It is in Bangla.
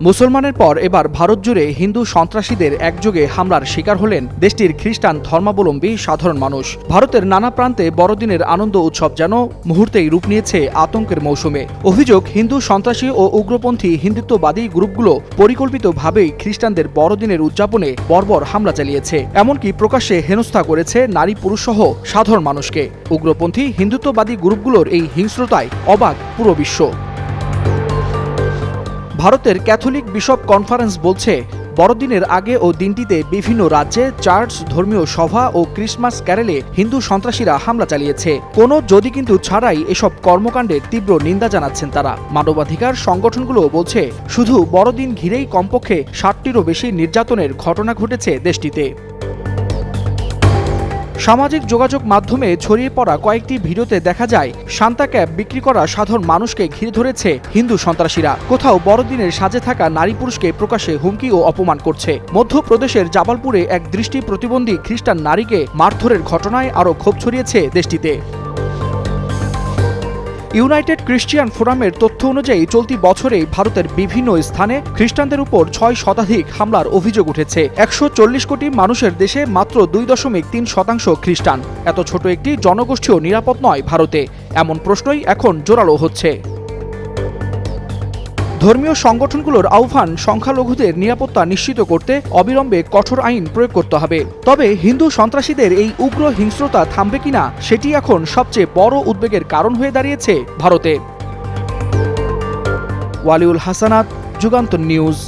মুসলমানের পর এবার ভারত জুড়ে হিন্দু সন্ত্রাসীদের একযোগে হামলার শিকার হলেন দেশটির খ্রিস্টান ধর্মাবলম্বী সাধারণ মানুষ। ভারতের নানা প্রান্তে বড়দিনের আনন্দ উৎসব যেন মুহূর্তেই রূপ নিয়েছে আতঙ্কের মৌসুমে। অভিযোগ, হিন্দু সন্ত্রাসী ও উগ্রপন্থী হিন্দুত্ববাদী গ্রুপগুলো পরিকল্পিতভাবেই খ্রিস্টানদের বড়দিনের উদযাপনে বর্বর হামলা চালিয়েছে, এমনকি প্রকাশ্যে হেনস্থা করেছে নারী পুরুষসহ সাধারণ মানুষকে। উগ্রপন্থী হিন্দুত্ববাদী গ্রুপগুলোর এই হিংস্রতায় অবাক পুরো বিশ্ব। ভারতের ক্যাথলিক বিশপ কনফারেন্স বলছে, বড়দিনের আগে ও দিনটিতে বিভিন্ন রাজ্যে চার্চ, ধর্মীয় সভা ও ক্রিসমাস ক্যারেলে হিন্দু সন্ত্রাসীরা হামলা চালিয়েছে। কোনো যদি কিন্তু ছাড়াই এসব কর্মকাণ্ডের তীব্র নিন্দা জানাচ্ছেন তারা। মানবাধিকার সংগঠনগুলো বলছে, শুধু বড়দিন ঘিরেই কমপক্ষে 60টিরও বেশি নির্যাতনের ঘটনা ঘটেছে দেশটিতে। সামাজিক যোগাযোগ মাধ্যমে ছড়িয়ে পড়া কয়েকটি ভিডিওতে দেখা যায় সান্তা ক্যাপ বিক্রি করা সাধারণ মানুষকে ঘিরে ধরেছে হিন্দু সন্ত্রাসীরা। কোথাও বড়দিনের সাজে থাকা নারী পুরুষকে প্রকাশ্যে হুমকি ও অপমান করছে। মধ্যপ্রদেশের জাবালপুরে এক দৃষ্টি প্রতিবন্ধী খ্রিস্টান নারীকে মারধরের ঘটনায় আরও ক্ষোভ ছড়িয়েছে দেশটিতে। ইউনাইটেড ক্রিশ্চিয়ান ফোরামের তথ্য অনুযায়ী চলতি বছরে ভারতের বিভিন্ন স্থানে খ্রিস্টানদের উপর 6 শতাধিক হামলার অভিযোগ উঠেছে। 140 কোটি মানুষের দেশে মাত্র 2.3% খ্রিস্টান। এত ছোট একটি জনগোষ্ঠীও নিরাপদ নয় ভারতে, এমন প্রশ্নই এখন জোরালো হচ্ছে। ধর্মীয় সংগঠনগুলোর আহ্বান, সংখ্যালঘুদের নিরাপত্তা নিশ্চিত করতে অবিলম্বে কঠোর আইন প্রয়োগ করতে হবে। তবে হিন্দু সন্ত্রাসীদের এই উগ্র হিংস্রতা থামবে কিনা সেটি এখন সবচেয়ে বড় উদ্বেগের কারণ হয়ে দাঁড়িয়েছে ভারতে। ওয়ালিউল হাসানাত, যুগান্তর নিউজ।